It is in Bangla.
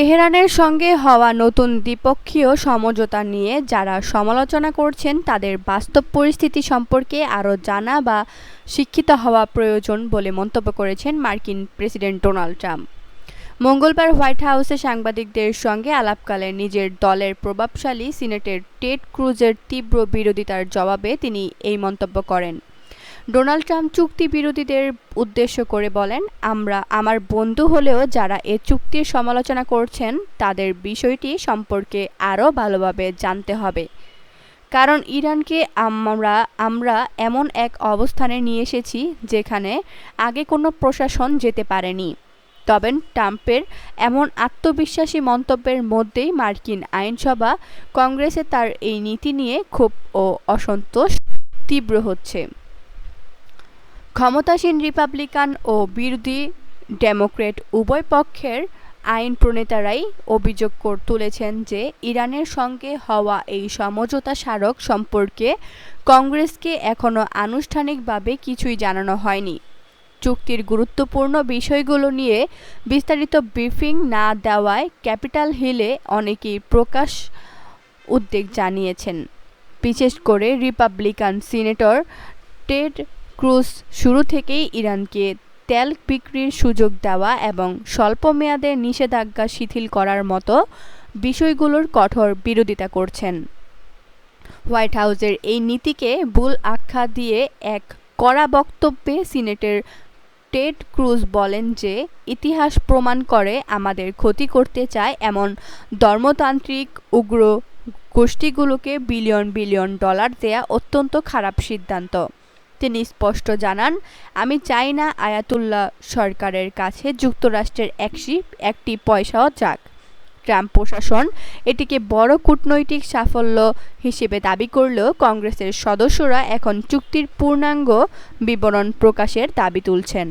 তেহরানের সঙ্গে হওয়া নতুন দ্বিপক্ষীয় সমঝোতা নিয়ে যারা সমালোচনা করছেন তাদের বাস্তব পরিস্থিতি সম্পর্কে আরও জানা বা শিক্ষিত হওয়া প্রয়োজন বলে মন্তব্য করেছেন মার্কিন প্রেসিডেন্ট ডোনাল্ড ট্রাম্প। মঙ্গলবার হোয়াইট হাউসে সাংবাদিকদের সঙ্গে আলাপকালে নিজের দলের প্রভাবশালী সিনেটর টেড ক্রুজের তীব্র বিরোধিতার জবাবে তিনি এই মন্তব্য করেন। ডোনাল্ড ট্রাম্প চুক্তি বিরোধীদের উদ্দেশ্য করে বলেন, আমার বন্ধু হলেও যারা এ চুক্তির সমালোচনা করছেন তাদের বিষয়টি সম্পর্কে আরও ভালোভাবে জানতে হবে, কারণ ইরানকে আমরা এমন এক অবস্থানে নিয়ে এসেছি যেখানে আগে কোনো প্রশাসন যেতে পারেনি। তবে ট্রাম্পের এমন আত্মবিশ্বাসী মন্তব্যের মধ্যেই মার্কিন আইনসভা কংগ্রেসে তার এই নীতি নিয়ে ক্ষোভ ও অসন্তোষ তীব্র হচ্ছে। ক্ষমতাসীন রিপাবলিকান ও বিরোধী ডেমোক্র্যাট উভয় পক্ষের আইন প্রণেতারাই অভিযোগ তুলেছেন যে ইরানের সঙ্গে হওয়া এই সমঝোতা স্মারক সম্পর্কে কংগ্রেসকে এখনও আনুষ্ঠানিকভাবে কিছুই জানানো হয়নি। চুক্তির গুরুত্বপূর্ণ বিষয়গুলো নিয়ে বিস্তারিত ব্রিফিং না দেওয়ায় ক্যাপিটাল হিলে অনেকেই প্রকাশ উদ্বেগ জানিয়েছেন। বিশেষ করে রিপাবলিকান সিনেটর টেড ক্রুজ শুরু থেকেই ইরানকে তেল বিক্রির সুযোগ দেওয়া এবং স্বল্পমেয়াদে নিষেধাজ্ঞা শিথিল করার মতো বিষয়গুলোর কঠোর বিরোধিতা করছেন। হোয়াইট হাউসের এই নীতিকে ভুল আখ্যা দিয়ে এক কড়া বক্তব্যে সিনেটর টেড ক্রুজ বলেন যে ইতিহাস প্রমাণ করে আমাদের ক্ষতি করতে চায় এমন ধর্মতান্ত্রিক উগ্র গোষ্ঠীগুলোকে বিলিয়ন বিলিয়ন ডলার দেয়া অত্যন্ত খারাপ সিদ্ধান্ত। তিনি স্পষ্ট জানান, আমি চাই না আয়াতুল্লাহ সরকারের কাছে যুক্তরাষ্ট্রের একটি পয়সাও যাক। ট্রাম্প প্রশাসন এটিকে বড় কূটনৈতিক সাফল্য হিসেবে দাবি করলেও কংগ্রেসের সদস্যরা এখন চুক্তির পূর্ণাঙ্গ বিবরণ প্রকাশের দাবি তুলছেন।